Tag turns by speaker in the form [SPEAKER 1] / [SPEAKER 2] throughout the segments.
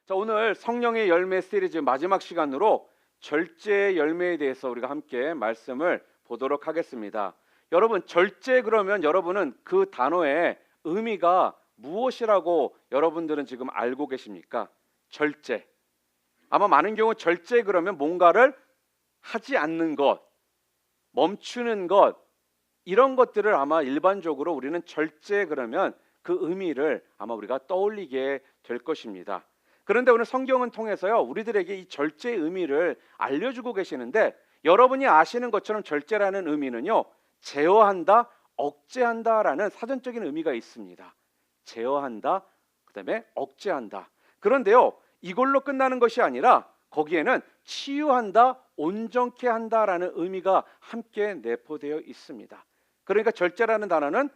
[SPEAKER 1] 자, 오늘 성령의 열매 시리즈 마지막 시간으로 절제의 열매에 대해서 우리가 함께 말씀을 보도록 하겠습니다. 여러분, 절제 그러면 여러분은 그 단어의 의미가 무엇이라고 여러분들은 지금 알고 계십니까? 절제. 아마 많은 경우 절제 그러면 뭔가를 하지 않는 것, 멈추는 것, 이런 것들을 아마 일반적으로 우리는 절제 그러면 그 의미를 아마 우리가 떠올리게 될 것입니다. 그런데 오늘 성경은 통해서요, 우리들에게 이 절제의 의미를 알려주고 계시는데, 여러분이 아시는 것처럼 절제라는 의미는요, 제어한다, 억제한다라는 사전적인 의미가 있습니다. 제어한다, 그다음에 억제한다. 그런데요, 이걸로 끝나는 것이 아니라 거기에는 치유한다, 온전케 한다라는 의미가 함께 내포되어 있습니다. 그러니까 절제라는 단어는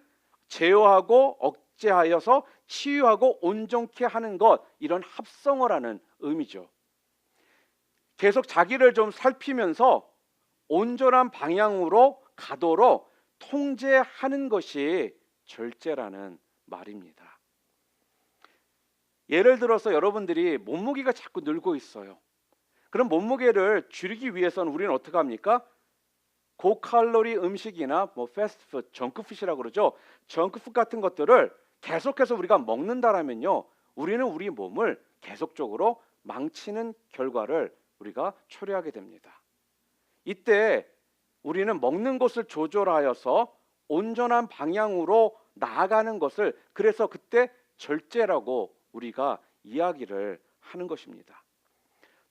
[SPEAKER 1] 제어하고 억제하여서 치유하고 온전케 하는 것, 이런 합성어라는 의미죠. 계속 자기를 좀 살피면서 온전한 방향으로 가도록 통제하는 것이 절제라는 말입니다. 예를 들어서 여러분들이 몸무게가 자꾸 늘고 있어요. 그럼 몸무게를 줄이기 위해서는 우리는 어떻게 합니까? 고칼로리 음식이나 패스트푸드, 정크푸드라고 그러죠. 정크푸드 같은 것들을 계속해서 우리가 먹는다라면요, 우리는 우리 몸을 계속적으로 망치는 결과를 우리가 초래하게 됩니다. 이때 우리는 먹는 것을 조절하여서 온전한 방향으로 나아가는 것을, 그래서 그때 절제라고 우리가 이야기를 하는 것입니다.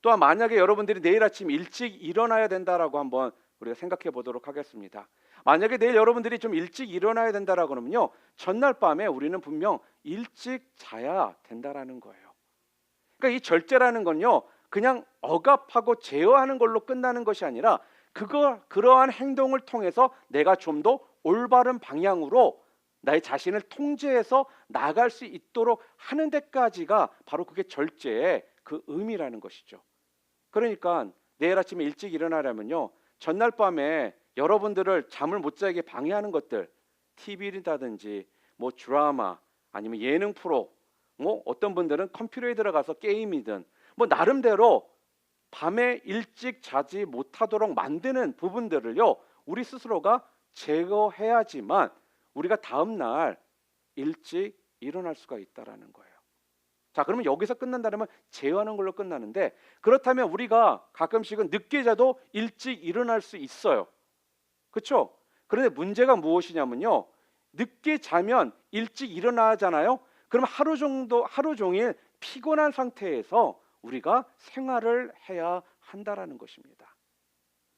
[SPEAKER 1] 또한 만약에 여러분들이 내일 아침 일찍 일어나야 된다라고 한번 우리가 생각해 보도록 하겠습니다. 만약에 내일 여러분들이 좀 일찍 일어나야 된다라고 하면요, 전날 밤에 우리는 분명 일찍 자야 된다라는 거예요. 그러니까 이 절제라는 건요, 그냥 억압하고 제어하는 걸로 끝나는 것이 아니라 그러한 행동을 통해서 내가 좀 더 올바른 방향으로 나의 자신을 통제해서 나갈 수 있도록 하는 데까지가 바로 그게 절제의 그 의미라는 것이죠. 그러니까 내일 아침에 일찍 일어나려면요, 전날 밤에 여러분들을 잠을 못 자게 방해하는 것들, TV라든지 드라마, 아니면 예능 프로, 어떤 분들은 컴퓨터에 들어가서 게임이든 나름대로 밤에 일찍 자지 못하도록 만드는 부분들을요, 우리 스스로가 제거해야지만 우리가 다음 날 일찍 일어날 수가 있다라는 거예요. 자, 그러면 여기서 끝난다면 제어하는 걸로 끝나는데, 그렇다면 우리가 가끔씩은 늦게 자도 일찍 일어날 수 있어요. 그렇죠? 그런데 문제가 무엇이냐면요, 늦게 자면 일찍 일어나잖아요. 그럼 하루 종일 피곤한 상태에서 우리가 생활을 해야 한다라는 것입니다.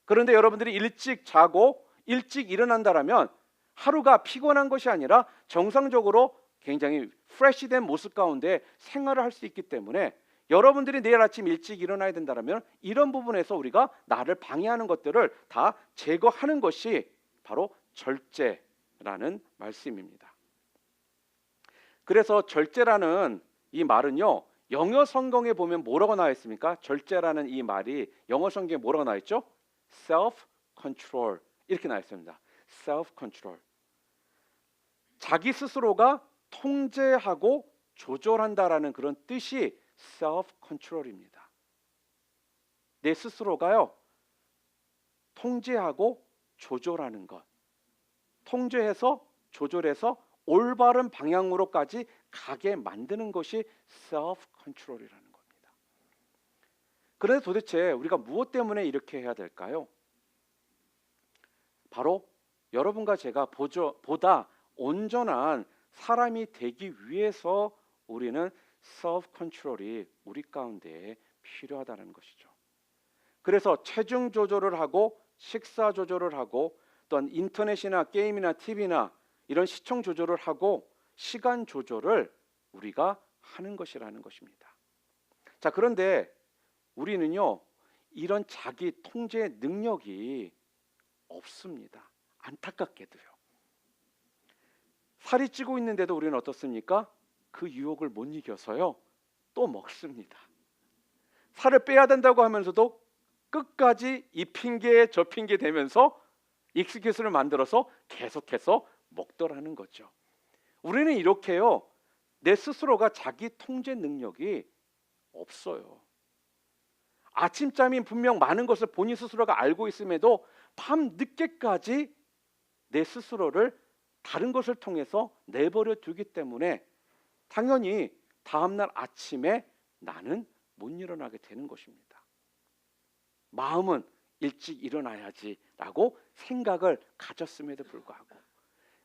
[SPEAKER 1] 그런데 여러분들이 일찍 자고 일찍 일어난다라면 하루가 피곤한 것이 아니라 정상적으로 굉장히 프레시된 모습 가운데 생활을 할 수 있기 때문에, 여러분들이 내일 아침 일찍 일어나야 된다면 이런 부분에서 우리가 나를 방해하는 것들을 다 제거하는 것이 바로 절제라는 말씀입니다. 그래서 절제라는 이 말은요, 영어 성경에 보면 뭐라고 나와 있습니까? 절제라는 이 말이 영어 성경에 뭐라고 나와 있죠? self-control, 이렇게 나와 있습니다. self-control. 자기 스스로가 통제하고 조절한다라는 그런 뜻이 self-control입니다. 내 스스로가요, 통제하고 조절하는 것, 통제해서 조절해서 올바른 방향으로까지 가게 만드는 것이 self-control이라는 겁니다. 그런데 도대체 우리가 무엇 때문에 이렇게 해야 될까요? 바로 여러분과 제가 보다 온전한 사람이 되기 위해서 우리는 self-control이 우리 가운데 필요하다는 것이죠. 그래서 체중 조절을 하고 식사 조절을 하고, 또한 인터넷이나 게임이나 TV나 이런 시청 조절을 하고 시간 조절을 우리가 하는 것이라는 것입니다. 자, 그런데 우리는요, 이런 자기 통제 능력이 없습니다. 안타깝게도요. 살이 찌고 있는데도 우리는 어떻습니까? 그 유혹을 못 이겨서요, 또 먹습니다. 살을 빼야 된다고 하면서도 끝까지 이 핑계 저 핑계 대면서 익스큐스를 만들어서 계속해서 먹더라는 거죠. 우리는 이렇게요, 내 스스로가 자기 통제 능력이 없어요. 아침잠이 분명 많은 것을 본인 스스로가 알고 있음에도 밤 늦게까지 내 스스로를 다른 것을 통해서 내버려 두기 때문에 당연히 다음날 아침에 나는 못 일어나게 되는 것입니다. 마음은 일찍 일어나야지라고 생각을 가졌음에도 불구하고,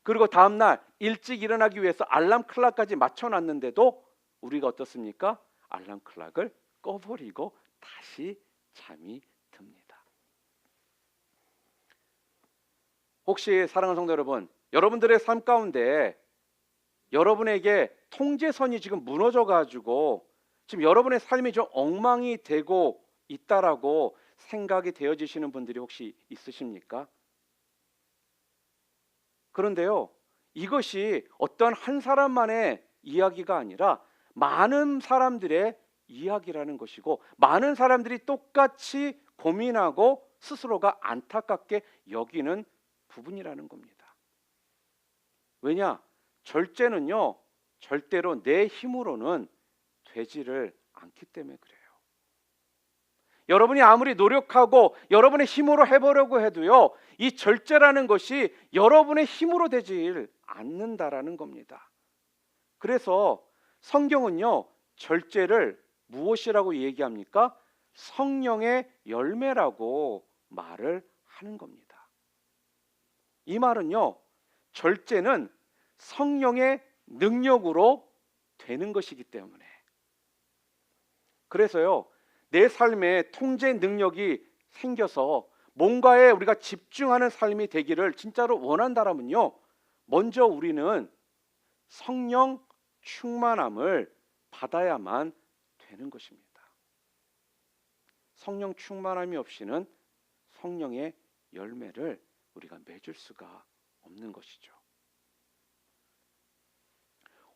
[SPEAKER 1] 그리고 다음날 일찍 일어나기 위해서 알람 클락까지 맞춰놨는데도 우리가 어떻습니까? 알람 클락을 꺼버리고 다시 잠이 듭니다. 혹시 사랑하는 성도 여러분, 여러분들의 삶 가운데 여러분에게 통제선이 지금 무너져 가지고 지금 여러분의 삶이 좀 엉망이 되고 있다라고 생각이 되어지시는 분들이 혹시 있으십니까? 그런데요, 이것이 어떤 한 사람만의 이야기가 아니라 많은 사람들의 이야기라는 것이고, 많은 사람들이 똑같이 고민하고 스스로가 안타깝게 여기는 부분이라는 겁니다. 왜냐? 절제는요, 절대로 내 힘으로는 되지를 않기 때문에 그래요. 여러분이 아무리 노력하고 여러분의 힘으로 해보려고 해도요, 이 절제라는 것이 여러분의 힘으로 되질 않는다라는 겁니다. 그래서 성경은요, 절제를 무엇이라고 얘기합니까? 성령의 열매라고 말을 하는 겁니다. 이 말은요, 절제는 성령의 능력으로 되는 것이기 때문에, 그래서요, 내 삶에 통제 능력이 생겨서 뭔가에 우리가 집중하는 삶이 되기를 진짜로 원한다라면요, 먼저 우리는 성령 충만함을 받아야만 되는 것입니다. 성령 충만함이 없이는 성령의 열매를 우리가 맺을 수가 없는 것이죠.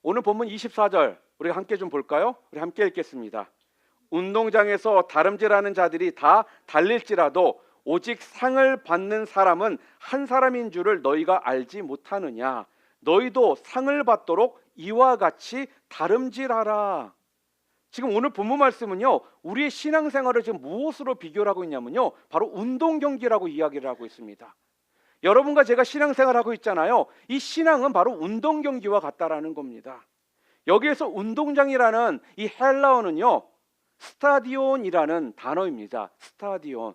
[SPEAKER 1] 오늘 본문 24절 우리가 함께 좀 볼까요? 우리 함께 읽겠습니다. 운동장에서 다름질하는 자들이 다 달릴지라도 오직 상을 받는 사람은 한 사람인 줄을 너희가 알지 못하느냐? 너희도 상을 받도록 이와 같이 다름질하라. 지금 오늘 본문 말씀은요, 우리의 신앙생활을 지금 무엇으로 비교를 하고 있냐면요, 바로 운동 경기라고 이야기를 하고 있습니다. 여러분과 제가 신앙생활하고 있잖아요. 이 신앙은 바로 운동 경기와 같다라는 겁니다. 여기에서 운동장이라는 이 헬라어는요, 스타디온이라는 단어입니다. 스타디온.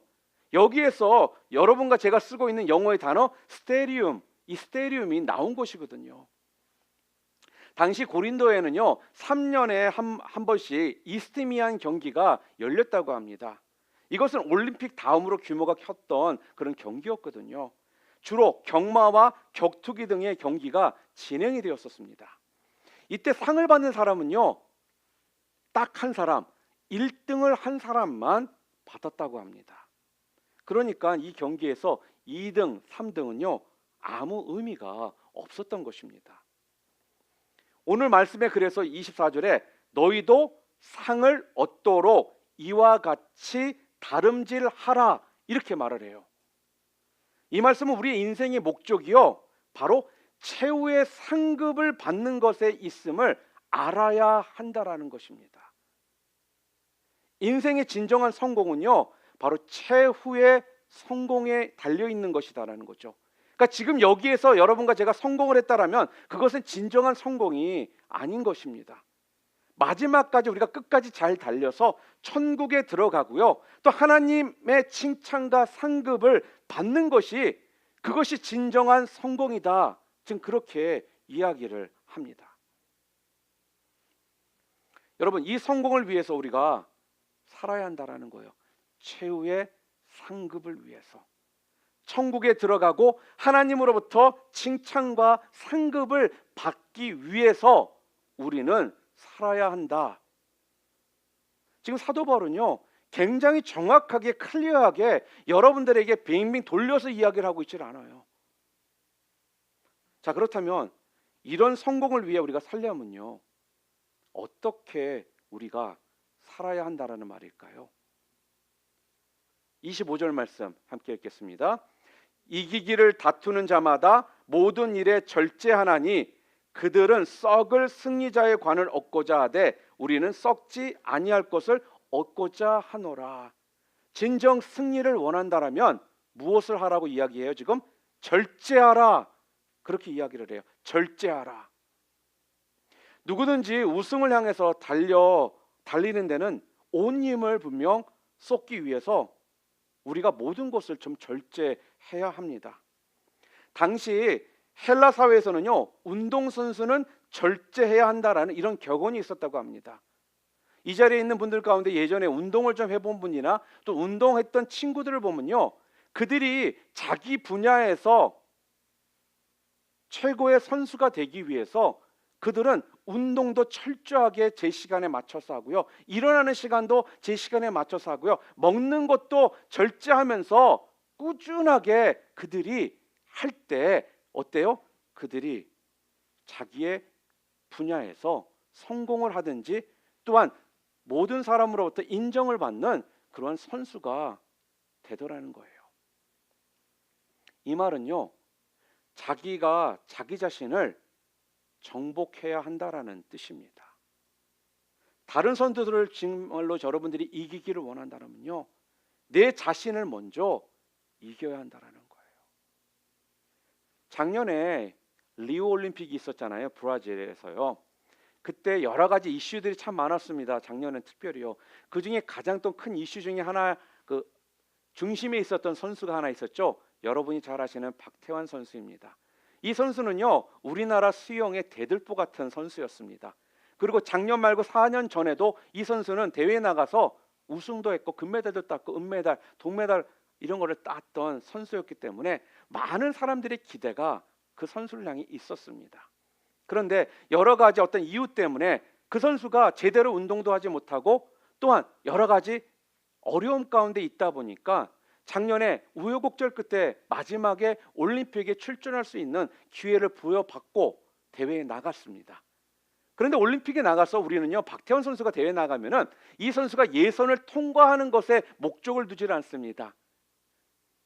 [SPEAKER 1] 여기에서 여러분과 제가 쓰고 있는 영어의 단어 스테디움, 이 스테디움이 나온 것이거든요. 당시 고린도에는요, 3년에 한 번씩 이스트미안 경기가 열렸다고 합니다. 이것은 올림픽 다음으로 규모가 컸던 그런 경기였거든요. 주로 경마와 격투기 등의 경기가 진행이 되었었습니다. 이때 상을 받는 사람은요, 딱 한 사람, 1등을 한 사람만 받았다고 합니다. 그러니까 이 경기에서 2등, 3등은요, 아무 의미가 없었던 것입니다. 오늘 말씀에 그래서 24절에 너희도 상을 얻도록 이와 같이 다름질하라 이렇게 말을 해요. 이 말씀은 우리의 인생의 목적이요, 바로 최후의 상급을 받는 것에 있음을 알아야 한다라는 것입니다. 인생의 진정한 성공은요, 바로 최후의 성공에 달려있는 것이다라는 거죠. 그러니까 지금 여기에서 여러분과 제가 성공을 했다라면 그것은 진정한 성공이 아닌 것입니다. 마지막까지 우리가 끝까지 잘 달려서 천국에 들어가고요, 또 하나님의 칭찬과 상급을 받는 것이, 그것이 진정한 성공이다, 지금 그렇게 이야기를 합니다. 여러분, 이 성공을 위해서 우리가 살아야 한다라는 거예요. 최후의 상급을 위해서 천국에 들어가고 하나님으로부터 칭찬과 상급을 받기 위해서 우리는 살아야 한다. 지금 사도 바울은요, 굉장히 정확하게 클리어하게 여러분들에게 빙빙 돌려서 이야기를 하고 있질 않아요. 자, 그렇다면 이런 성공을 위해 우리가 살려면요, 어떻게 우리가 살아야 한다라는 말일까요? 25절 말씀 함께 읽겠습니다. 이기기를 다투는 자마다 모든 일에 절제하나니 그들은 썩을 승리자의 관을 얻고자 하되 우리는 썩지 아니할 것을 얻고자 하노라. 진정 승리를 원한다라면 무엇을 하라고 이야기해요? 지금 절제하라. 그렇게 이야기를 해요. 절제하라. 누구든지 우승을 향해서 달리는 데는 온 힘을 분명 쏟기 위해서 우리가 모든 것을 좀 절제해야 합니다. 당시 헬라 사회에서는요, 운동선수는 절제해야 한다라는 이런 격언이 있었다고 합니다. 이 자리에 있는 분들 가운데 예전에 운동을 좀 해본 분이나 또 운동했던 친구들을 보면요, 그들이 자기 분야에서 최고의 선수가 되기 위해서 그들은 운동도 철저하게 제 시간에 맞춰서 하고요, 일어나는 시간도 제 시간에 맞춰서 하고요, 먹는 것도 절제하면서 꾸준하게 그들이 할 때 어때요? 그들이 자기의 분야에서 성공을 하든지 또한 모든 사람으로부터 인정을 받는 그런 선수가 되더라는 거예요. 이 말은요, 자기가 자기 자신을 정복해야 한다라는 뜻입니다. 다른 선수들을 정말로 여러분들이 이기기를 원한다면요, 내 자신을 먼저 이겨야 한다라는 거예요. 작년에 리우 올림픽이 있었잖아요. 브라질에서요. 그때 여러 가지 이슈들이 참 많았습니다. 작년엔 특별히요. 그 중에 가장 또 큰 이슈 중에 하나, 그 중심에 있었던 선수가 하나 있었죠. 여러분이 잘 아시는 박태환 선수입니다. 이 선수는요, 우리나라 수영의 대들보 같은 선수였습니다. 그리고 작년 말고 4년 전에도 이 선수는 대회에 나가서 우승도 했고 금메달도 땄고 은메달, 동메달 이런 거를 땄던 선수였기 때문에 많은 사람들의 기대가 그 선수를 향해 있었습니다. 그런데 여러 가지 어떤 이유 때문에 그 선수가 제대로 운동도 하지 못하고 또한 여러 가지 어려움 가운데 있다 보니까 작년에 우여곡절 끝에 마지막에 올림픽에 출전할 수 있는 기회를 부여받고 대회에 나갔습니다. 그런데 올림픽에 나가서 우리는요, 박태환 선수가 대회에 나가면은 이 선수가 예선을 통과하는 것에 목적을 두지 않습니다.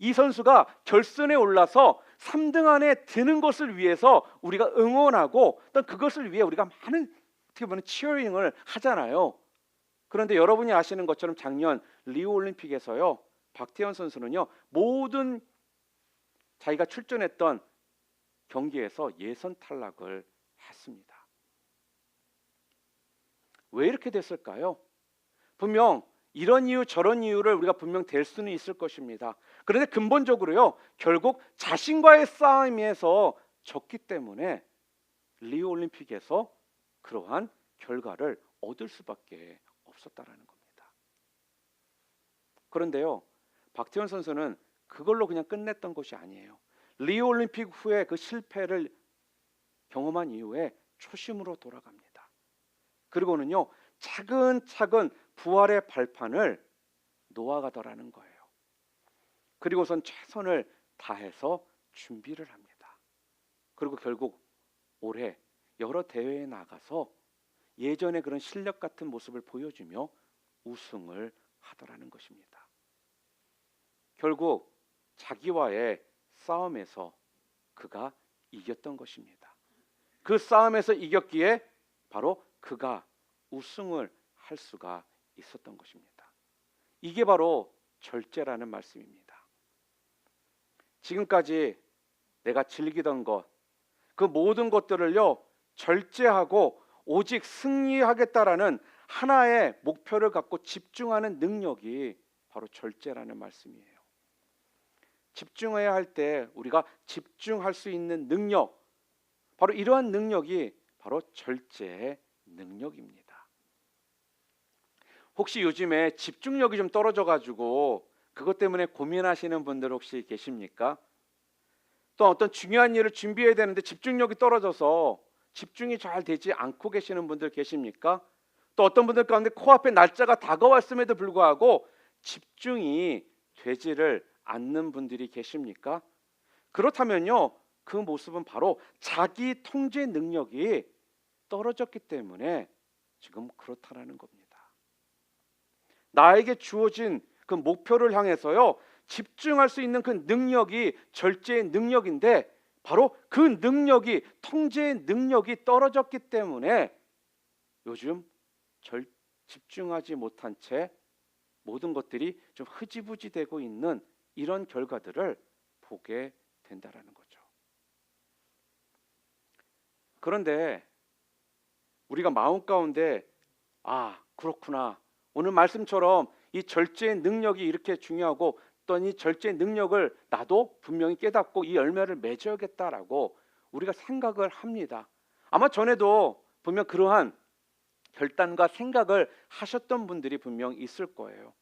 [SPEAKER 1] 이 선수가 결선에 올라서 3등 안에 드는 것을 위해서 우리가 응원하고 또 그것을 위해 우리가 많은 어떻게 보면 치어링을 하잖아요. 그런데 여러분이 아시는 것처럼 작년 리우 올림픽에서요, 박태환 선수는요, 모든 자기가 출전했던 경기에서 예선 탈락을 했습니다. 왜 이렇게 됐을까요? 분명 이런 이유 저런 이유를 우리가 분명 댈 수는 있을 것입니다. 그런데 근본적으로요, 결국 자신과의 싸움에서 졌기 때문에 리우 올림픽에서 그러한 결과를 얻을 수밖에 없었다라는 겁니다. 그런데요, 박태환 선수는 그걸로 그냥 끝냈던 것이 아니에요. 리우 올림픽 후에 그 실패를 경험한 이후에 초심으로 돌아갑니다. 그리고는요, 차근차근 부활의 발판을 놓아가더라는 거예요. 그리고선 최선을 다해서 준비를 합니다. 그리고 결국 올해 여러 대회에 나가서 예전의 그런 실력 같은 모습을 보여주며 우승을 하더라는 것입니다. 결국 자기와의 싸움에서 그가 이겼던 것입니다. 그 싸움에서 이겼기에 바로 그가 우승을 할 수가 있었던 것입니다. 이게 바로 절제라는 말씀입니다. 지금까지 내가 즐기던 것, 그 모든 것들을요, 절제하고 오직 승리하겠다라는 하나의 목표를 갖고 집중하는 능력이 바로 절제라는 말씀이에요. 집중해야 할 때 우리가 집중할 수 있는 능력, 바로 이러한 능력이 바로 절제의 능력입니다. 혹시 요즘에 집중력이 좀 떨어져가지고 그것 때문에 고민하시는 분들 혹시 계십니까? 또 어떤 중요한 일을 준비해야 되는데 집중력이 떨어져서 집중이 잘 되지 않고 계시는 분들 계십니까? 또 어떤 분들 가운데 코앞에 날짜가 다가왔음에도 불구하고 집중이 되지를 않는 분들이 계십니까? 그렇다면요, 그 모습은 바로 자기 통제 능력이 떨어졌기 때문에 지금 그렇다라는 겁니다. 나에게 주어진 그 목표를 향해서요, 집중할 수 있는 그 능력이 절제의 능력인데 바로 그 능력이, 통제의 능력이 떨어졌기 때문에 요즘 집중하지 못한 채 모든 것들이 좀 흐지부지 되고 있는 이런 결과들을 보게 된다라는 거죠. 그런데 우리가 마음 가운데 그렇구나. 오늘 말씀처럼 이 절제의 능력이 이렇게 중요하고 또 이 절제의 능력을 나도 분명히 깨닫고 이 열매를 맺어야겠다라고 우리가 생각을 합니다. 아마 전에도 분명 그러한 결단과 생각을 하셨던 분들이 분명 있을 거예요.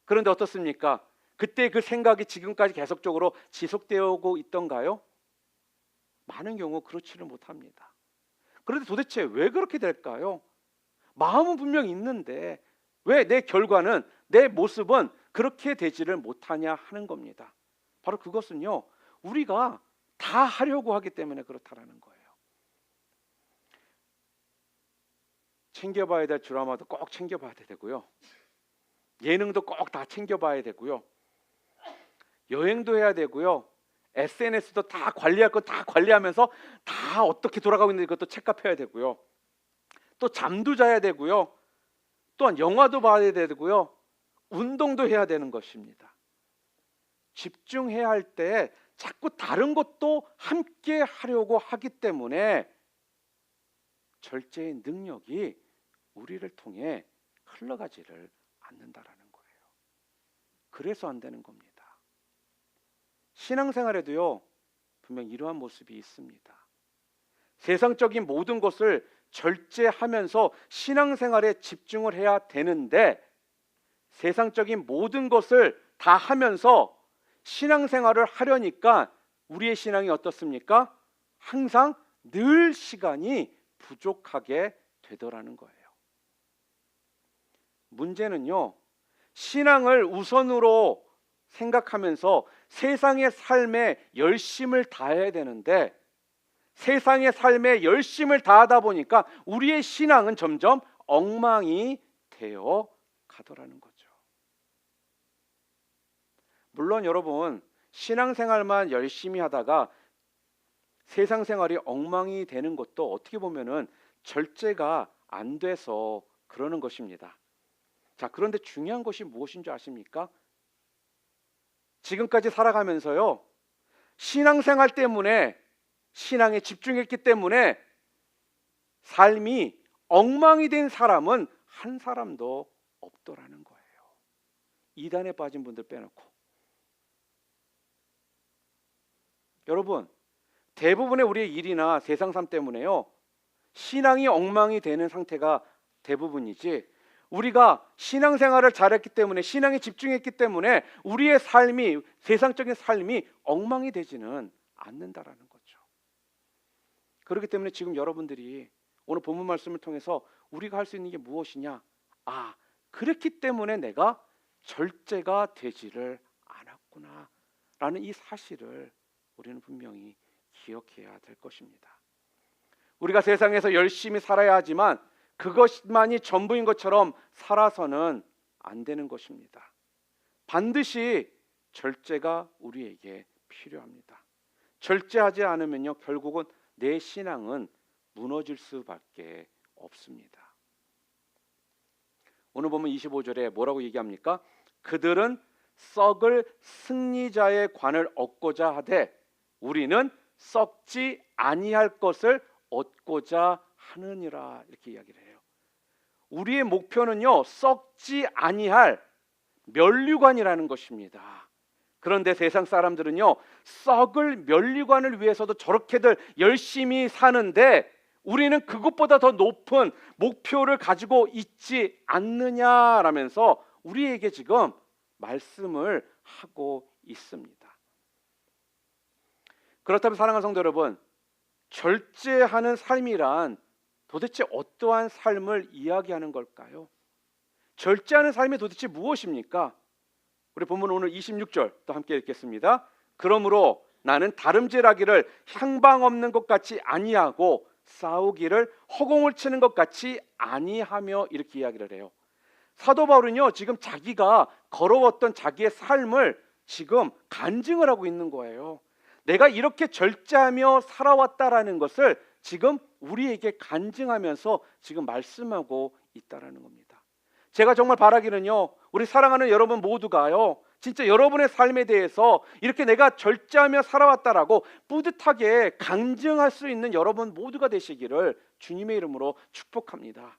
[SPEAKER 1] 그런데 어떻습니까? 그때 그 생각이 지금까지 계속적으로 지속되어 오고 있던가요? 많은 경우 그렇지를 못합니다. 그런데 도대체 왜 그렇게 될까요? 마음은 분명히 있는데 왜 내 결과는, 내 모습은 그렇게 되지를 못하냐 하는 겁니다. 바로 그것은요, 우리가 다 하려고 하기 때문에 그렇다라는 거예요. 챙겨봐야 될 드라마도 꼭 챙겨봐야 되고요, 예능도 꼭 다 챙겨봐야 되고요, 여행도 해야 되고요, SNS도 다 관리할 거 다 관리하면서 다 어떻게 돌아가고 있는지 그것도 체크해야 되고요, 또 잠도 자야 되고요, 또한 영화도 봐야 되고요, 운동도 해야 되는 것입니다. 집중해야 할 때 자꾸 다른 것도 함께 하려고 하기 때문에 절제의 능력이 우리를 통해 흘러가지를 않는다라는 거예요. 그래서 안 되는 겁니다. 신앙생활에도요, 분명 이러한 모습이 있습니다. 세상적인 모든 것을 절제하면서 신앙생활에 집중을 해야 되는데 세상적인 모든 것을 다 하면서 신앙생활을 하려니까 우리의 신앙이 어떻습니까? 항상 늘 시간이 부족하게 되더라는 거예요. 문제는요, 신앙을 우선으로 생각하면서 세상의 삶에 열심을 다해야 되는데 세상의 삶에 열심을 다하다 보니까 우리의 신앙은 점점 엉망이 되어 가더라는 거죠. 물론 여러분, 신앙생활만 열심히 하다가 세상 생활이 엉망이 되는 것도 어떻게 보면은 절제가 안 돼서 그러는 것입니다. 자, 그런데 중요한 것이 무엇인 줄 아십니까? 지금까지 살아가면서요, 신앙생활 때문에, 신앙에 집중했기 때문에 삶이 엉망이 된 사람은 한 사람도 없더라는 거예요. 이단에 빠진 분들 빼놓고. 여러분, 대부분의 우리의 일이나 세상 삶 때문에요, 신앙이 엉망이 되는 상태가 대부분이지, 우리가 신앙생활을 잘했기 때문에, 신앙에 집중했기 때문에 우리의 삶이, 세상적인 삶이 엉망이 되지는 않는다라는 거죠. 그렇기 때문에 지금 여러분들이 오늘 본문 말씀을 통해서 우리가 할 수 있는 게 무엇이냐? 그렇기 때문에 내가 절제가 되지를 않았구나 라는 이 사실을 우리는 분명히 기억해야 될 것입니다. 우리가 세상에서 열심히 살아야 하지만 그것만이 전부인 것처럼 살아서는 안 되는 것입니다. 반드시 절제가 우리에게 필요합니다. 절제하지 않으면요, 결국은 내 신앙은 무너질 수밖에 없습니다. 오늘 보면 25절에 뭐라고 얘기합니까? 그들은 썩을 승리자의 관을 얻고자 하되 우리는 썩지 아니할 것을 얻고자 하느니라, 이렇게 이야기를 해요. 우리의 목표는요, 썩지 아니할 면류관이라는 것입니다. 그런데 세상 사람들은요, 썩을 면류관을 위해서도 저렇게들 열심히 사는데 우리는 그것보다 더 높은 목표를 가지고 있지 않느냐라면서 우리에게 지금 말씀을 하고 있습니다. 그렇다면 사랑하는 성도 여러분, 절제하는 삶이란 도대체 어떠한 삶을 이야기하는 걸까요? 절제하는 삶이 도대체 무엇입니까? 우리 본문 오늘 26절 또 함께 읽겠습니다. 그러므로 나는 다름질하기를 향방 없는 것 같이 아니하고 싸우기를 허공을 치는 것 같이 아니하며, 이렇게 이야기를 해요. 사도 바울은요, 지금 자기가 걸어왔던 자기의 삶을 지금 간증을 하고 있는 거예요. 내가 이렇게 절제하며 살아왔다라는 것을 지금 우리에게 간증하면서 지금 말씀하고 있다라는 겁니다. 제가 정말 바라기는요, 우리 사랑하는 여러분 모두가요, 진짜 여러분의 삶에 대해서 이렇게 내가 절제하며 살아왔다라고 뿌듯하게 강증할 수 있는 여러분 모두가 되시기를 주님의 이름으로 축복합니다.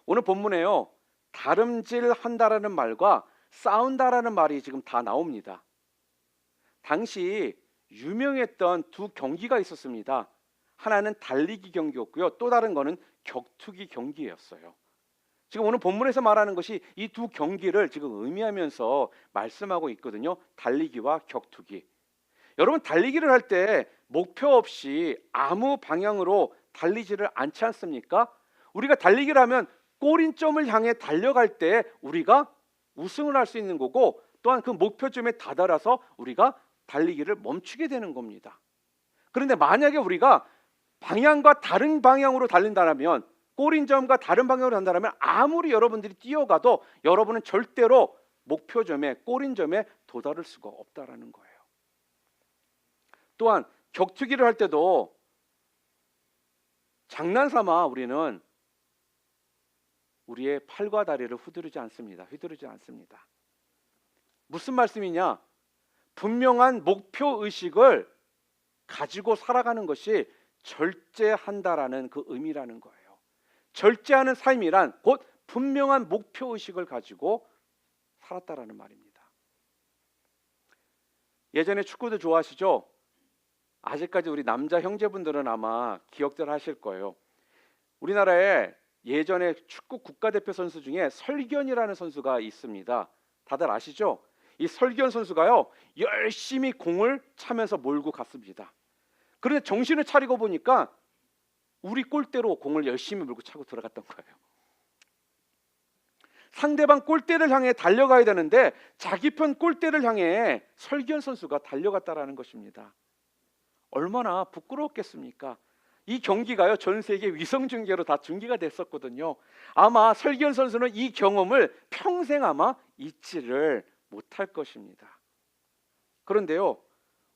[SPEAKER 1] 오늘 본문에요, 다름질한다라는 말과 싸운다라는 말이 지금 다 나옵니다. 당시 유명했던 두 경기가 있었습니다. 하나는 달리기 경기였고요, 또 다른 거는 격투기 경기였어요. 지금 오늘 본문에서 말하는 것이 이 두 경기를 지금 의미하면서 말씀하고 있거든요. 달리기와 격투기. 여러분, 달리기를 할 때 목표 없이 아무 방향으로 달리지를 않지 않습니까? 우리가 달리기를 하면 골인점을 향해 달려갈 때 우리가 우승을 할 수 있는 거고, 또한 그 목표점에 다다라서 우리가 달리기를 멈추게 되는 겁니다. 그런데 만약에 우리가 방향과 다른 방향으로 달린다면, 골인점과 다른 방향으로 간다면 아무리 여러분들이 뛰어가도 여러분은 절대로 목표점에, 골인점에 도달할 수가 없다라는 거예요. 또한 격투기를 할 때도 장난삼아 우리는 우리의 팔과 다리를 휘두르지 않습니다. 무슨 말씀이냐? 분명한 목표 의식을 가지고 살아가는 것이 절제한다라는 그 의미라는 거예요. 절제하는 삶이란 곧 분명한 목표 의식을 가지고 살았다라는 말입니다. 예전에 축구도 좋아하시죠? 아직까지 우리 남자 형제분들은 아마 기억들 하실 거예요. 우리나라에 예전에 축구 국가대표 선수 중에 설견이라는 선수가 있습니다. 다들 아시죠? 이 설견 선수가요, 열심히 공을 차면서 몰고 갔습니다. 그런데 정신을 차리고 보니까 우리 골대로 공을 열심히 물고 차고 들어갔던 거예요. 상대방 골대를 향해 달려가야 되는데 자기 편 골대를 향해 설기현 선수가 달려갔다라는 것입니다. 얼마나 부끄러웠겠습니까? 이 경기가요, 전 세계 위성 중계로 다 중계가 됐었거든요. 아마 설기현 선수는 이 경험을 평생 아마 잊지를 못할 것입니다. 그런데요,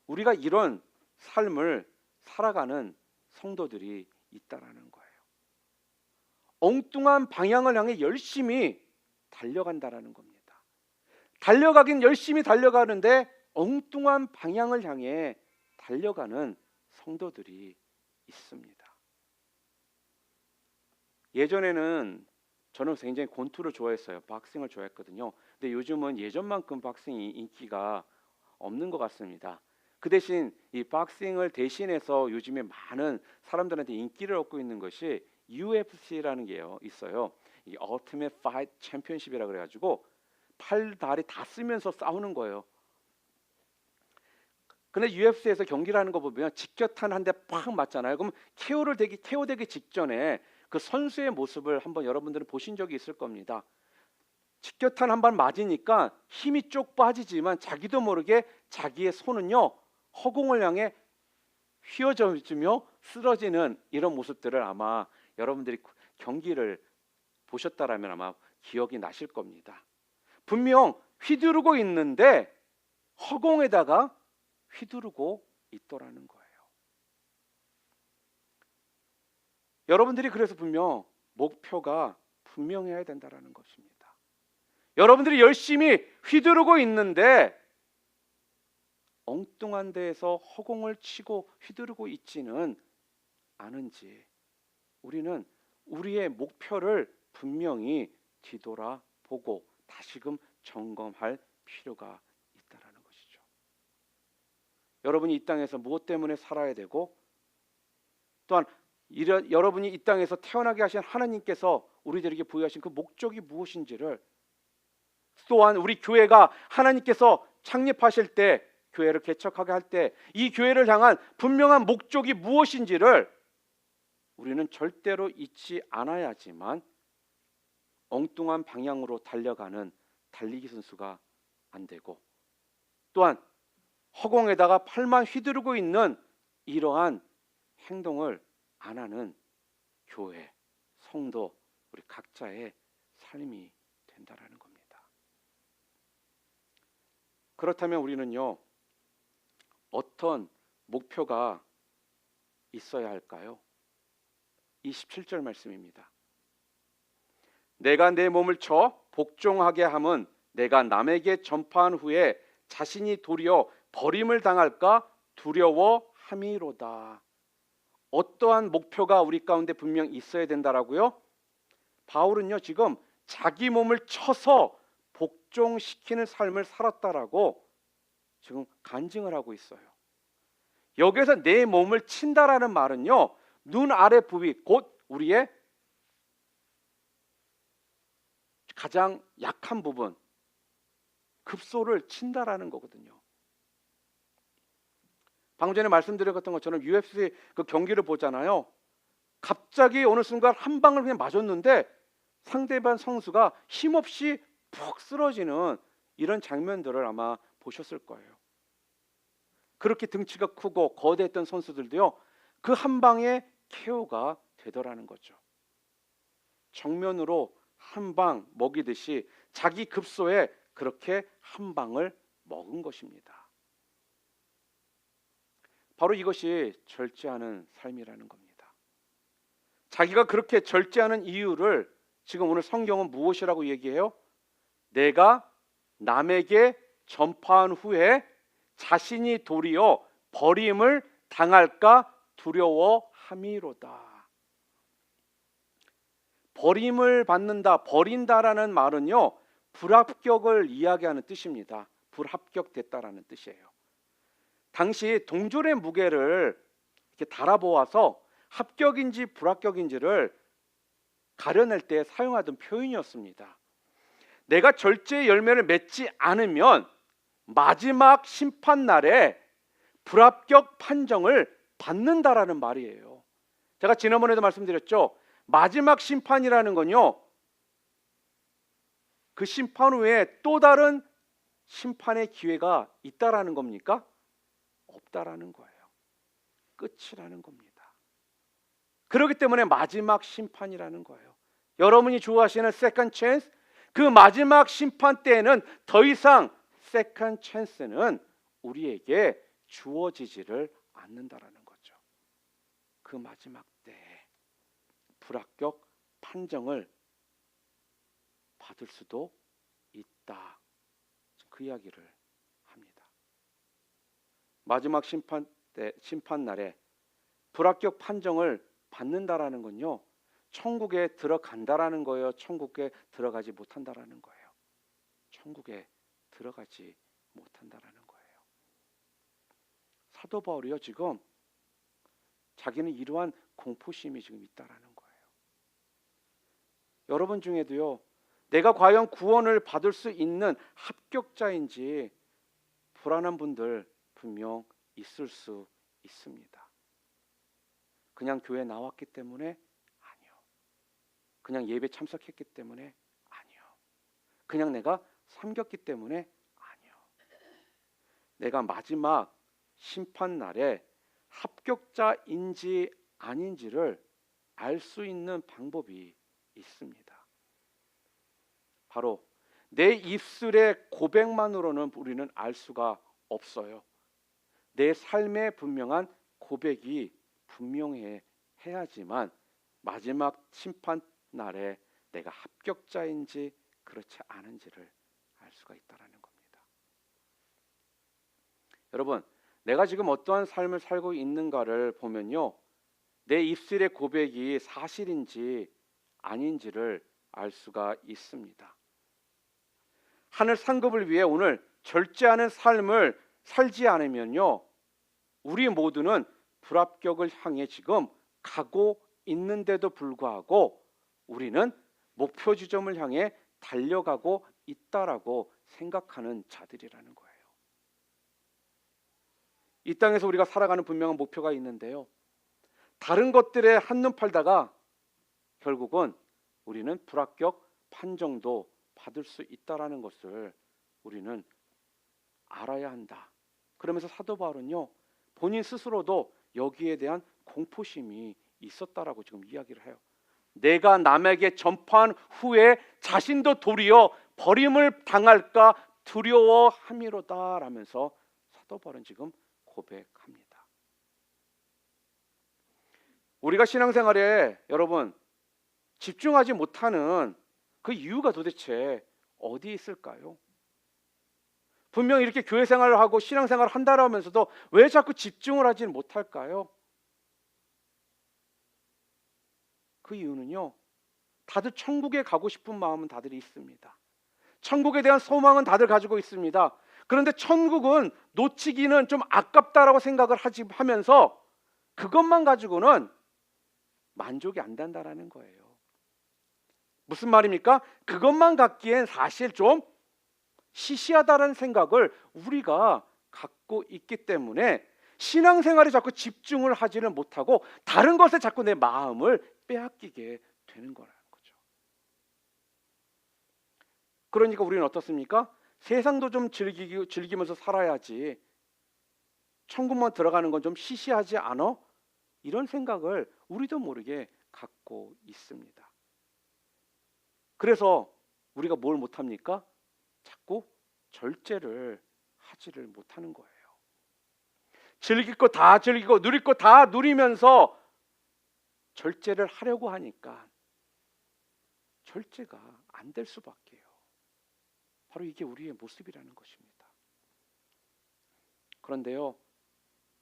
[SPEAKER 1] 우리가 이런 삶을 살아가는 성도들이 있다라는 거예요. 엉뚱한 방향을 향해 열심히 달려간다라는 겁니다. 달려가긴 열심히 달려가는데 엉뚱한 방향을 향해 달려가는 성도들이 있습니다. 예전에는 저는 굉장히 권투를 좋아했어요. 박싱을 좋아했거든요. 근데 요즘은 예전만큼 박싱이 인기가 없는 것 같습니다. 그 대신 이 박싱을 대신해서 요즘에 많은 사람들한테 인기를 얻고 있는 것이 UFC라는 게 있어요. 이 Ultimate Fight Championship이라 그래가지고 팔, 다리 다 쓰면서 싸우는 거예요. 근데 UFC에서 경기를 하는 거 보면 직격탄 한 대 팍 맞잖아요. 그럼 KO되기 직전에 그 선수의 모습을 한번 여러분들은 보신 적이 있을 겁니다. 직격탄 한 발 맞으니까 힘이 쪽 빠지지만 자기도 모르게 자기의 손은요, 허공을 향해 휘어져주며 쓰러지는 이런 모습들을 아마 여러분들이 경기를 보셨다라면 아마 기억이 나실 겁니다. 분명 휘두르고 있는데 허공에다가 휘두르고 있더라는 거예요. 여러분들이 그래서 분명 목표가 분명해야 된다라는 것입니다. 여러분들이 열심히 휘두르고 있는데 엉뚱한 데에서 허공을 치고 휘두르고 있지는 않은지 우리는 우리의 목표를 분명히 뒤돌아보고 다시금 점검할 필요가 있다라는 것이죠. 여러분이 이 땅에서 무엇 때문에 살아야 되고, 또한 여러분이 이 땅에서 태어나게 하신 하나님께서 우리들에게 부여하신 그 목적이 무엇인지를, 또한 우리 교회가 하나님께서 창립하실 때, 교회를 개척하게 할 때 이 교회를 향한 분명한 목적이 무엇인지를 우리는 절대로 잊지 않아야지만 엉뚱한 방향으로 달려가는 달리기 선수가 안 되고, 또한 허공에다가 팔만 휘두르고 있는 이러한 행동을 안 하는 교회, 성도, 우리 각자의 삶이 된다라는 겁니다. 그렇다면 우리는요, 어떤 목표가 있어야 할까요? 27절 말씀입니다. 내가 내 몸을 쳐 복종하게 함은 내가 남에게 전파한 후에 자신이 도리어 버림을 당할까 두려워함이로다. 어떠한 목표가 우리 가운데 분명 있어야 된다라고요? 바울은요 지금 자기 몸을 쳐서 복종시키는 삶을 살았다라고 지금 간증을 하고 있어요. 여기서 내 몸을 친다라는 말은요 눈 아래 부위 곧 우리의 가장 약한 부분 급소를 친다라는 거거든요. 방금 전에 말씀드렸던 것처럼 UFC 그 경기를 보잖아요. 갑자기 어느 순간 한 방을 그냥 맞았는데 상대방 선수가 힘없이 푹 쓰러지는 이런 장면들을 아마 보셨을 거예요. 그렇게 등치가 크고 거대했던 선수들도요 그 한 방에 KO가 되더라는 거죠. 정면으로 한 방 먹이듯이 자기 급소에 그렇게 한 방을 먹은 것입니다. 바로 이것이 절제하는 삶이라는 겁니다. 자기가 그렇게 절제하는 이유를 지금 오늘 성경은 무엇이라고 얘기해요? 내가 남에게 전파한 후에 자신이 도리어 버림을 당할까 두려워함이로다. 버림을 받는다, 버린다라는 말은요 불합격을 이야기하는 뜻입니다. 불합격됐다라는 뜻이에요. 당시 동전의 무게를 이렇게 달아보아서 합격인지 불합격인지를 가려낼 때 사용하던 표현이었습니다. 내가 절제의 열매를 맺지 않으면 마지막 심판 날에 불합격 판정을 받는다라는 말이에요. 제가 지난번에도 말씀드렸죠. 마지막 심판이라는 건요 그 심판 후에 또 다른 심판의 기회가 있다라는 겁니까? 없다라는 거예요. 끝이라는 겁니다. 그렇기 때문에 마지막 심판이라는 거예요. 여러분이 좋아하시는 세컨드 찬스, 그 마지막 심판 때에는 더 이상 세컨드 찬스는 우리에게 주어지지를 않는다라는 거죠. 그 마지막 때에 불합격 판정을 받을 수도 있다. 그 이야기를 합니다. 마지막 심판 때, 심판 날에 불합격 판정을 받는다라는 건요 천국에 들어간다라는 거예요, 천국에 들어가지 못한다라는 거예요? 천국에 들어가지 못한다라는 거예요. 사도 바울이요 지금 자기는 이러한 공포심이 지금 있다라는 거예요. 여러분 중에도요 내가 과연 구원을 받을 수 있는 합격자인지 불안한 분들 분명 있을 수 있습니다. 그냥 교회 나왔기 때문에? 아니요. 그냥 예배 참석했기 때문에? 아니요. 그냥 내가 섬겼기 때문에? 아니요. 내가 마지막 심판 날에 합격자인지 아닌지를 알 수 있는 방법이 있습니다. 바로 내 입술의 고백만으로는 우리는 알 수가 없어요. 내 삶의 분명한 고백이 분명해야지만 마지막 심판 날에 내가 합격자인지 그렇지 않은지를 알 수가 있다라는 겁니다. 여러분, 내가 지금 어떠한 삶을 살고 있는가를 보면요, 내 입술의 고백이 사실인지 아닌지를 알 수가 있습니다. 하늘 상급을 위해 오늘 절제하는 삶을 살지 않으면요, 우리 모두는 불합격을 향해 지금 가고 있는데도 불구하고 우리는 목표 지점을 향해 달려가고 있다라고 생각하는 자들이라는 거예요. 이 땅에서 우리가 살아가는 분명한 목표가 있는데요, 다른 것들에 한눈 팔다가 결국은 우리는 불합격 판정도 받을 수 있다라는 것을 우리는 알아야 한다. 그러면서 사도 바울은요, 본인 스스로도 여기에 대한 공포심이 있었다라고 지금 이야기를 해요. 내가 남에게 전파한 후에 자신도 도리어 버림을 당할까 두려워함이로다 라면서 사도 바울은 지금 고백합니다. 우리가 신앙생활에 여러분 집중하지 못하는 그 이유가 도대체 어디 있을까요? 분명 이렇게 교회 생활을 하고 신앙 생활을 한다고 하면서도 왜 자꾸 집중을 하지 못할까요? 그 이유는요, 다들 천국에 가고 싶은 마음은 다들 있습니다. 천국에 대한 소망은 다들 가지고 있습니다. 그런데 천국은 놓치기는 좀 아깝다라고 생각을 하면서 그것만 가지고는 만족이 안 된다라는 거예요. 무슨 말입니까? 그것만 갖기엔 사실 좀 시시하다라는 생각을 우리가 갖고 있기 때문에 신앙생활에 자꾸 집중을 하지를 못하고 다른 것에 자꾸 내 마음을 빼앗기게 되는 거라는 거죠. 그러니까 우리는 어떻습니까? 세상도 좀 즐기면서 살아야지, 천국만 들어가는 건 좀 시시하지 않아? 이런 생각을 우리도 모르게 갖고 있습니다. 그래서 우리가 뭘 못합니까? 자꾸 절제를 하지를 못하는 거예요. 즐길 거 다 즐기고 누릴 거 다 누리면서 절제를 하려고 하니까 절제가 안 될 수밖에요. 바로 이게 우리의 모습이라는 것입니다. 그런데요,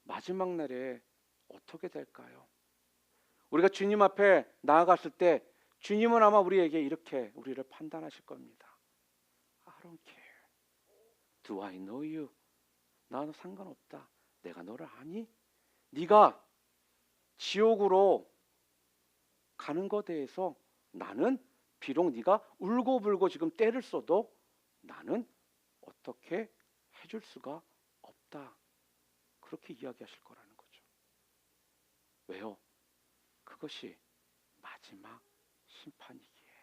[SPEAKER 1] 마지막 날에 어떻게 될까요? 우리가 주님 앞에 나아갔을 때 주님은 아마 우리에게 이렇게 우리를 판단하실 겁니다. I don't care. Do I know you? 나는 상관없다. 내가 너를 아니? 네가 지옥으로 가는 것에 대해서 나는 비록 네가 울고불고 지금 때를 써도 나는 어떻게 해줄 수가 없다. 그렇게 이야기하실 거라는 거죠. 왜요? 그것이 마지막 심판이기에.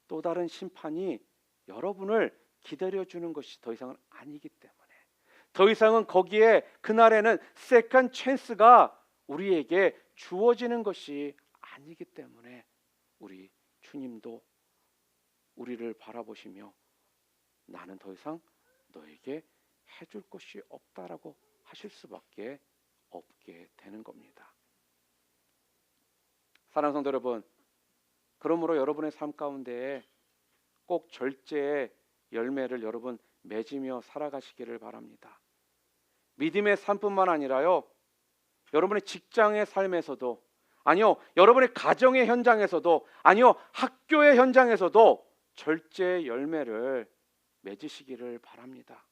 [SPEAKER 1] 또 다른 심판이 여러분을 기다려주는 것이 더 이상은 아니기 때문에, 더 이상은 거기에 그날에는 세컨 찬스가 우리에게 주어지는 것이 아니기 때문에 우리 주님도 우리를 바라보시며 나는 더 이상 너에게 해줄 것이 없다라고 하실 수밖에 없게 되는 겁니다. 사랑하는 성도 여러분, 그러므로 여러분의 삶 가운데 꼭 절제의 열매를 여러분 맺으며 살아가시기를 바랍니다. 믿음의 삶뿐만 아니라요, 여러분의 직장의 삶에서도, 아니요 여러분의 가정의 현장에서도, 아니요 학교의 현장에서도 절제의 열매를 맺으시기를 바랍니다.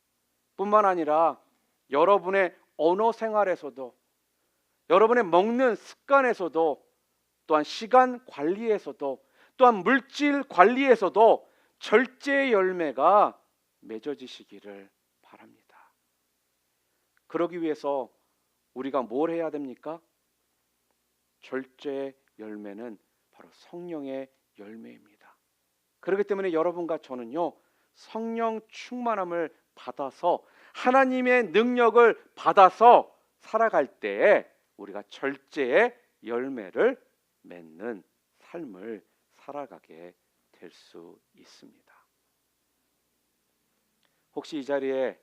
[SPEAKER 1] 뿐만 아니라 여러분의 언어 생활에서도, 여러분의 먹는 습관에서도, 또한 시간 관리에서도, 또한 물질 관리에서도 절제의 열매가 맺어지시기를 바랍니다. 그러기 위해서 우리가 뭘 해야 됩니까? 절제의 열매는 바로 성령의 열매입니다. 그렇기 때문에 여러분과 저는요, 성령 충만함을 받아서 하나님의 능력을 받아서 살아갈 때에 우리가 절제의 열매를 맺는 삶을 살아가게 될 수 있습니다. 혹시 이 자리에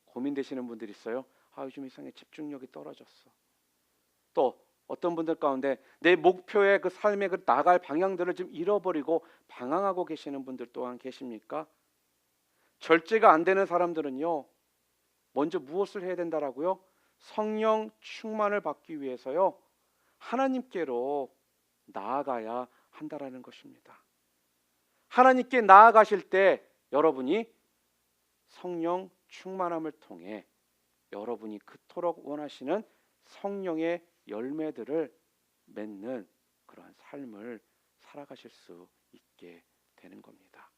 [SPEAKER 1] 고민되시는 분들 있어요? 요즘 이상하게 집중력이 떨어졌어. 또 어떤 분들 가운데 내 목표의 그 삶의 그 나갈 방향들을 좀 잃어버리고 방황하고 계시는 분들 또한 계십니까? 절제가 안 되는 사람들은요, 먼저 무엇을 해야 된다라고요? 성령 충만을 받기 위해서요, 하나님께로 나아가야 한다라는 것입니다. 하나님께 나아가실 때 여러분이 성령 충만함을 통해 여러분이 그토록 원하시는 성령의 열매들을 맺는 그러한 삶을 살아가실 수 있게 되는 겁니다.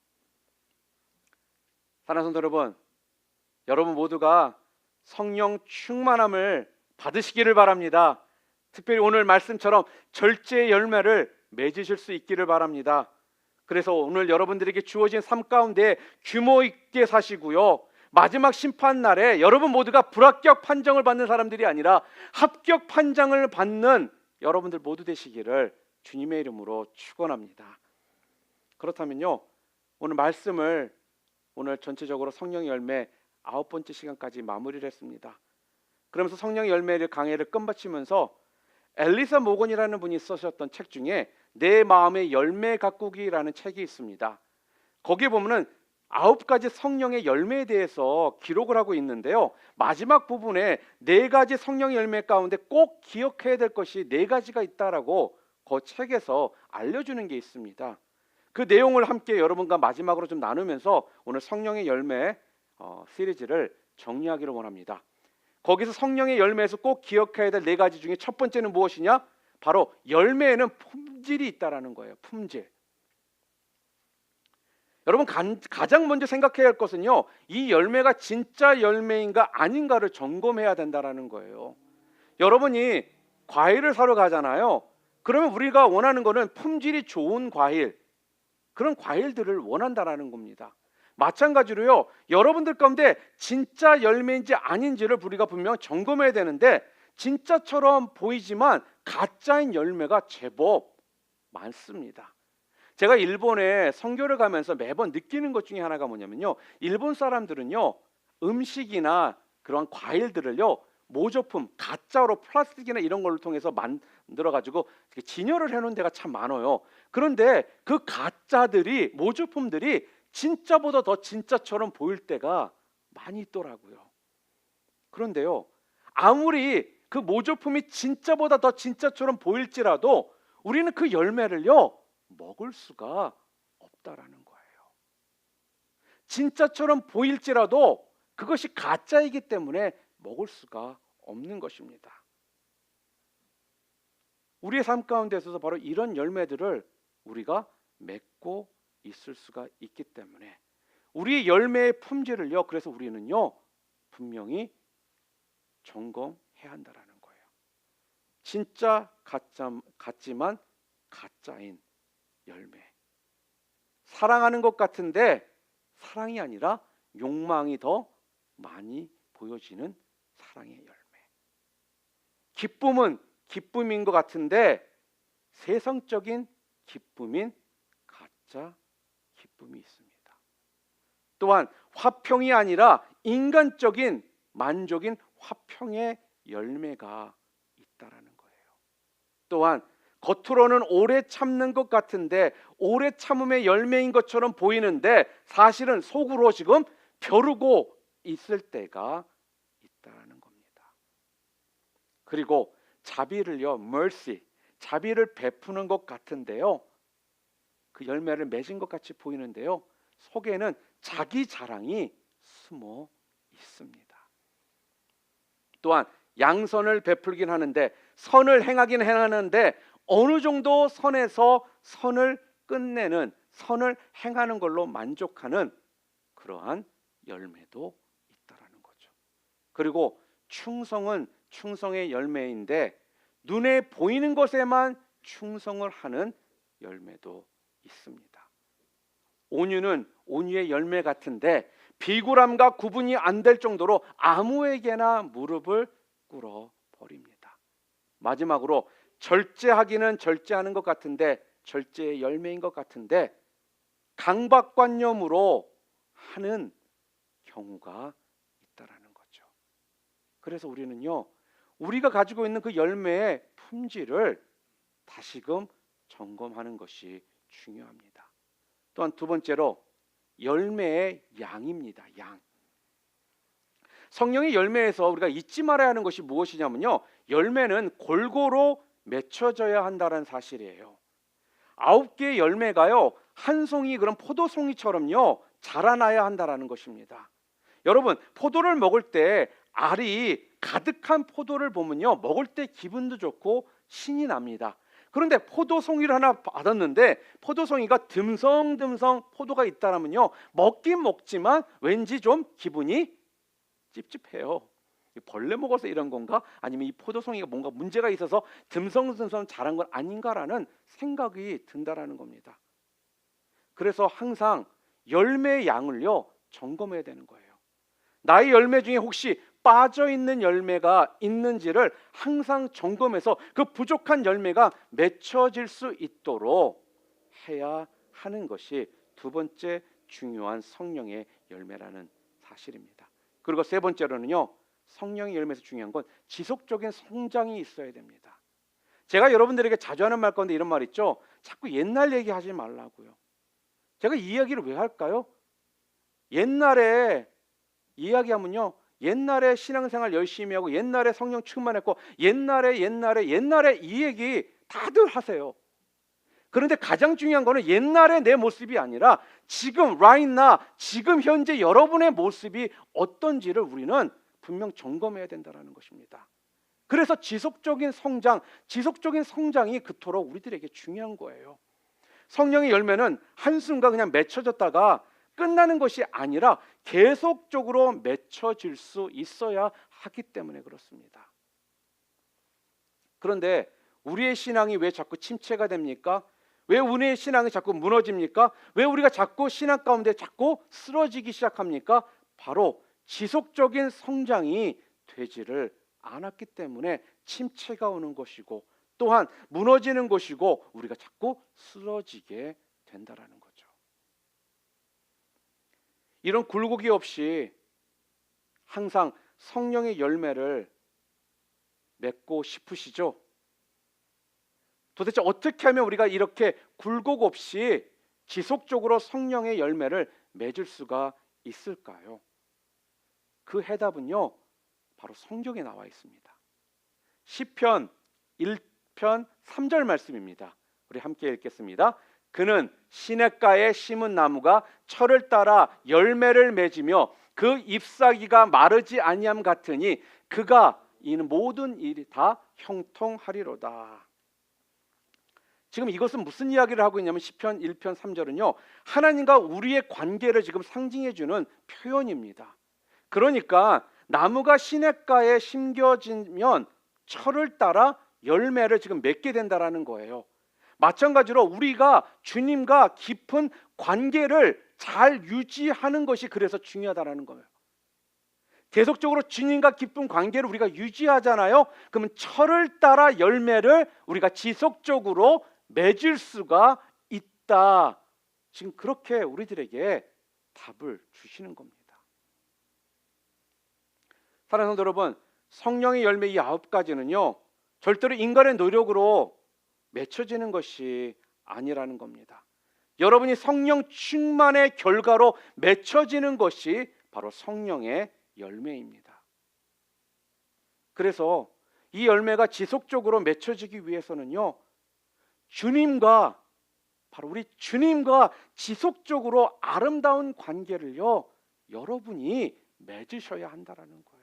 [SPEAKER 1] 사랑하는 성도 여러분, 여러분 모두가 성령 충만함을 받으시기를 바랍니다. 특별히 오늘 말씀처럼 절제의 열매를 맺으실 수 있기를 바랍니다. 그래서 오늘 여러분들에게 주어진 삶 가운데 규모 있게 사시고요, 마지막 심판 날에 여러분 모두가 불합격 판정을 받는 사람들이 아니라 합격 판정을 받는 여러분들 모두 되시기를 주님의 이름으로 축원합니다. 그렇다면요, 오늘 말씀을 오늘 전체적으로 성령의 열매 9번째 시간까지 마무리를 했습니다. 그러면서 성령의 열매를 강해를 끝마치면서 엘리사 모건이라는 분이 쓰셨던 책 중에 내 마음의 열매 가꾸기라는 책이 있습니다. 거기에 보면은 9가지 성령의 열매에 대해서 기록을 하고 있는데요. 마지막 부분에 4가지 성령의 열매 가운데 꼭 기억해야 될 것이 4가지가 있다라고 그 책에서 알려주는 게 있습니다. 그 내용을 함께 여러분과 마지막으로 좀 나누면서 오늘 성령의 열매 시리즈를 정리하기를 원합니다. 거기서 성령의 열매에서 꼭 기억해야 될 4가지 중에 첫 번째는 무엇이냐? 바로 열매에는 품질이 있다라는 거예요. 품질. 여러분 가장 먼저 생각해야 할 것은요, 이 열매가 진짜 열매인가 아닌가를 점검해야 된다라는 거예요. 여러분이 과일을 사러 가잖아요. 그러면 우리가 원하는 거는 품질이 좋은 과일, 그런 과일들을 원한다라는 겁니다. 마찬가지로요, 여러분들 가운데 진짜 열매인지 아닌지를 우리가 분명 점검해야 되는데, 진짜처럼 보이지만 가짜인 열매가 제법 많습니다. 제가 일본에 선교를 가면서 매번 느끼는 것 중에 하나가 뭐냐면요, 일본 사람들은요, 음식이나 그런 과일들을요, 모조품, 가짜로 플라스틱이나 이런 걸로 통해서 만들어 가지고 진열을 해놓은 데가 참 많아요. 그런데 그 가짜들이, 모조품들이 진짜보다 더 진짜처럼 보일 때가 많이 있더라고요. 그런데요, 아무리 그 모조품이 진짜보다 더 진짜처럼 보일지라도 우리는 그 열매를요, 먹을 수가 없다라는 거예요. 진짜처럼 보일지라도 그것이 가짜이기 때문에 먹을 수가 없는 것입니다. 우리의 삶 가운데서도 바로 이런 열매들을 우리가 맺고 있을 수가 있기 때문에 우리의 열매의 품질을요, 그래서 우리는요, 분명히 점검해야 한다라는 거예요. 진짜 같지만 가짜인 열매. 사랑하는 것 같은데 사랑이 아니라 욕망이 더 많이 보여지는 사랑의 열매. 기쁨은 기쁨인 것 같은데 세상적인 기쁨인 가짜 기쁨이 있습니다. 또한 화평이 아니라 인간적인 만족인 화평의 열매가 있다라는 거예요. 또한 겉으로는 오래 참는 것 같은데 오래 참음의 열매인 것처럼 보이는데 사실은 속으로 지금 벼르고 있을 때가 있다는 겁니다. 그리고 자비를요, mercy, 자비를 베푸는 것 같은데요, 그 열매를 맺은 것 같이 보이는데요, 속에는 자기 자랑이 숨어 있습니다. 또한 양선을 베풀긴 하는데 선을 행하긴 행하는데 어느 정도 선에서 선을 끝내는, 선을 행하는 걸로 만족하는 그러한 열매도 있다라는 거죠. 그리고 충성은 충성의 열매인데 눈에 보이는 것에만 충성을 하는 열매도 있습니다. 온유는 온유의 열매 같은데 비굴함과 구분이 안 될 정도로 아무에게나 무릎을 꿇어 버립니다. 마지막으로 절제하기는 절제하는 것 같은데 절제의 열매인 것 같은데 강박관념으로 하는 경우가 있다라는 거죠. 그래서 우리는요, 우리가 가지고 있는 그 열매의 품질을 다시금 점검하는 것이 중요합니다. 또한 두 번째로 열매의 양입니다. 양. 성령의 열매에서 우리가 잊지 말아야 하는 것이 무엇이냐면요, 열매는 골고루 맺혀져야 한다는 사실이에요. 9개의 열매가요, 한 송이 그런 포도송이처럼요 자라나야 한다라는 것입니다. 여러분, 포도를 먹을 때 알이 가득한 포도를 보면요, 먹을 때 기분도 좋고 신이 납니다. 그런데 포도송이를 하나 받았는데 포도송이가 듬성듬성 포도가 있다라면요, 먹긴 먹지만 왠지 좀 기분이 찝찝해요. 벌레 먹어서 이런 건가? 아니면 이 포도송이가 뭔가 문제가 있어서 듬성듬성 자란 건 아닌가라는 생각이 든다라는 겁니다. 그래서 항상 열매의 양을요 점검해야 되는 거예요. 나의 열매 중에 혹시 빠져있는 열매가 있는지를 항상 점검해서 그 부족한 열매가 맺혀질 수 있도록 해야 하는 것이 두 번째 중요한 성령의 열매라는 사실입니다. 그리고 세 번째로는요, 성령의 열매에서 중요한 건 지속적인 성장이 있어야 됩니다. 제가 여러분들에게 자주 하는 말 가운데 이런 말 있죠. 자꾸 옛날 얘기하지 말라고요. 제가 이 이야기를 왜 할까요? 옛날에 이야기하면요, 옛날에 신앙생활 열심히 하고 옛날에 성령 충만했고 옛날에 이 얘기 다들 하세요. 그런데 가장 중요한 거는 옛날의 내 모습이 아니라 지금 right now, 지금 현재 여러분의 모습이 어떤지를 우리는 분명 점검해야 된다는 것입니다. 그래서 지속적인 성장이 그토록 우리들에게 중요한 거예요. 성령의 열매는 한순간 그냥 맺혀졌다가 끝나는 것이 아니라 계속적으로 맺혀질 수 있어야 하기 때문에 그렇습니다. 그런데 우리의 신앙이 왜 자꾸 침체가 됩니까? 왜 우리의 신앙이 자꾸 무너집니까? 왜 우리가 자꾸 신앙 가운데 자꾸 쓰러지기 시작합니까? 바로 지속적인 성장이 되지를 않았기 때문에 침체가 오는 것이고 또한 무너지는 것이고 우리가 자꾸 쓰러지게 된다라는 거죠. 이런 굴곡이 없이 항상 성령의 열매를 맺고 싶으시죠? 도대체 어떻게 하면 우리가 이렇게 굴곡 없이 지속적으로 성령의 열매를 맺을 수가 있을까요? 그 해답은요, 바로 성경에 나와 있습니다. 시편 1편 3절 말씀입니다. 우리 함께 읽겠습니다. 그는 시냇가에 심은 나무가 철을 따라 열매를 맺으며 그 잎사귀가 마르지 아니함 같으니 그가 이는 모든 일이 다 형통하리로다. 지금 이것은 무슨 이야기를 하고 있냐면 시편 1편 3절은요, 하나님과 우리의 관계를 지금 상징해 주는 표현입니다. 그러니까 나무가 시냇가에 심겨지면 철을 따라 열매를 지금 맺게 된다라는 거예요. 마찬가지로 우리가 주님과 깊은 관계를 잘 유지하는 것이 그래서 중요하다라는 거예요. 계속적으로 주님과 깊은 관계를 우리가 유지하잖아요. 그러면 철을 따라 열매를 우리가 지속적으로 맺을 수가 있다. 지금 그렇게 우리들에게 답을 주시는 겁니다. 사랑하는 성도 여러분, 성령의 열매 이 9가지는요 절대로 인간의 노력으로 맺혀지는 것이 아니라는 겁니다. 여러분이 성령 충만의 결과로 맺혀지는 것이 바로 성령의 열매입니다. 그래서 이 열매가 지속적으로 맺혀지기 위해서는요, 바로 우리 주님과 지속적으로 아름다운 관계를요 여러분이 맺으셔야 한다라는 거예요.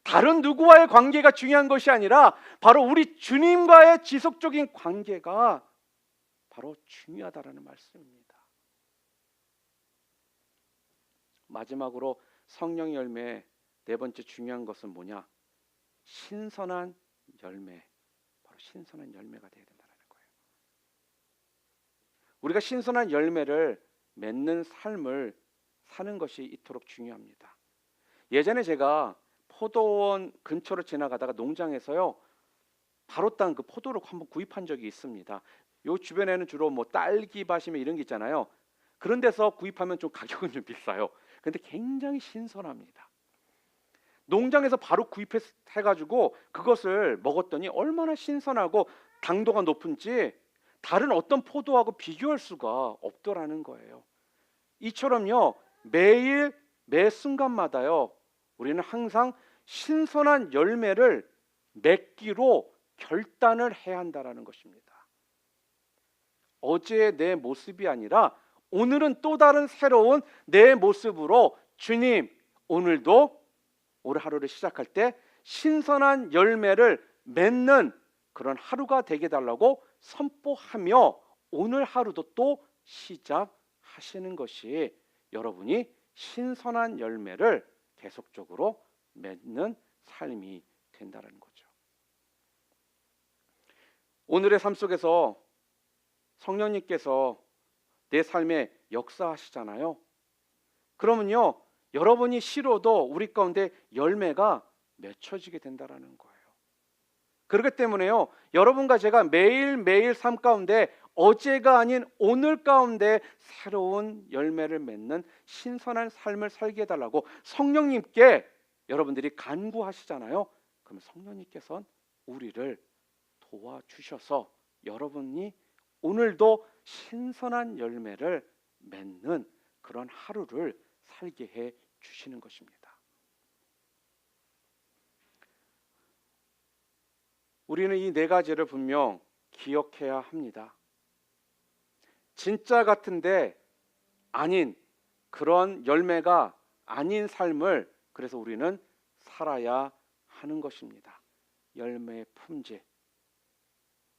[SPEAKER 1] 다른 누구와의 관계가 중요한 것이 아니라 바로 우리 주님과의 지속적인 관계가 바로 중요하다라는 말씀입니다. 마지막으로 성령의 열매 네 번째 중요한 것은 뭐냐? 신선한 열매. 바로 신선한 열매가 되어야 된다는 거예요. 우리가 신선한 열매를 맺는 삶을 사는 것이 이토록 중요합니다. 예전에 제가 포도원 근처로 지나가다가 농장에서요 바로 딴 그 포도를 한번 구입한 적이 있습니다. 요 주변에는 주로 뭐 딸기밭이면 이런 게 있잖아요. 그런 데서 구입하면 좀 가격은 좀 비싸요. 근데 굉장히 신선합니다. 농장에서 바로 구입해가지고 그것을 먹었더니 얼마나 신선하고 당도가 높은지 다른 어떤 포도하고 비교할 수가 없더라는 거예요. 이처럼요 매일 매 순간마다요 우리는 항상 신선한 열매를 맺기로 결단을 해야 한다는 것입니다. 어제의 내 모습이 아니라 오늘은 또 다른 새로운 내 모습으로 주님, 오늘도 올 하루를 시작할 때 신선한 열매를 맺는 그런 하루가 되게 달라고 선포하며 오늘 하루도 또 시작하시는 것이 여러분이 신선한 열매를 계속적으로 맺는 삶이 된다는 거죠. 오늘의 삶 속에서 성령님께서 내 삶에 역사하시잖아요. 그러면요 여러분이 싫어도 우리 가운데 열매가 맺혀지게 된다는 거예요. 그렇기 때문에요 여러분과 제가 매일매일 삶 가운데 어제가 아닌 오늘 가운데 새로운 열매를 맺는 신선한 삶을 살게 해달라고 성령님께 여러분들이 간구하시잖아요. 그럼 성령님께서는 우리를 도와주셔서 여러분이 오늘도 신선한 열매를 맺는 그런 하루를 살게 해 주시는 것입니다. 우리는 이 네 가지를 분명 기억해야 합니다. 진짜 같은데 아닌 그런 열매가 아닌 삶을 그래서 우리는 살아야 하는 것입니다. 열매의 품질,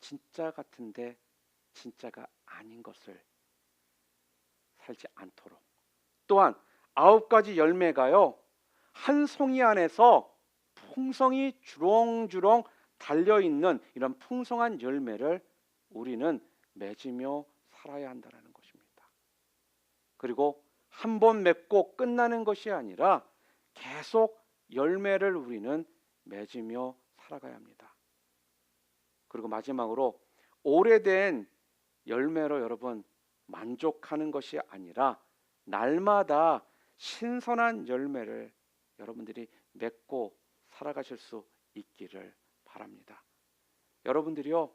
[SPEAKER 1] 진짜 같은데 진짜가 아닌 것을 살지 않도록. 또한 9가지 열매가요, 한 송이 안에서 풍성이 주렁주렁 달려있는 이런 풍성한 열매를 우리는 맺으며 살아야 한다는 것입니다. 그리고 한 번 맺고 끝나는 것이 아니라 계속 열매를 우리는 맺으며 살아가야 합니다. 그리고 마지막으로 오래된 열매로 여러분 만족하는 것이 아니라 날마다 신선한 열매를 여러분들이 맺고 살아가실 수 있기를 바랍니다. 여러분들이요,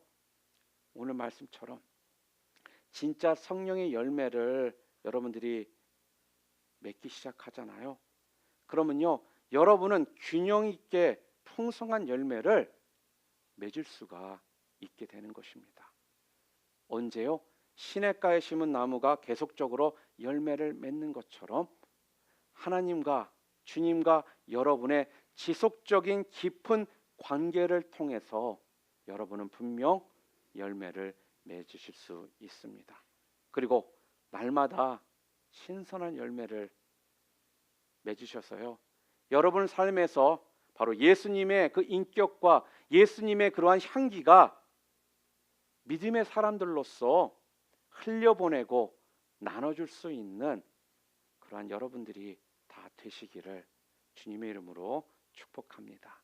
[SPEAKER 1] 오늘 말씀처럼 진짜 성령의 열매를 여러분들이 맺기 시작하잖아요. 그러면요, 여러분은 균형 있게 풍성한 열매를 맺을 수가 있게 되는 것입니다. 언제요? 시냇가에 심은 나무가 계속적으로 열매를 맺는 것처럼 하나님과 주님과 여러분의 지속적인 깊은 관계를 통해서 여러분은 분명 열매를 맺으실 수 있습니다. 그리고 날마다 신선한 열매를 맺으셔서요, 여러분 삶에서 바로 예수님의 그 인격과 예수님의 그러한 향기가 믿음의 사람들로서 흘려보내고 나눠줄 수 있는 그러한 여러분들이 다 되시기를 주님의 이름으로 축복합니다.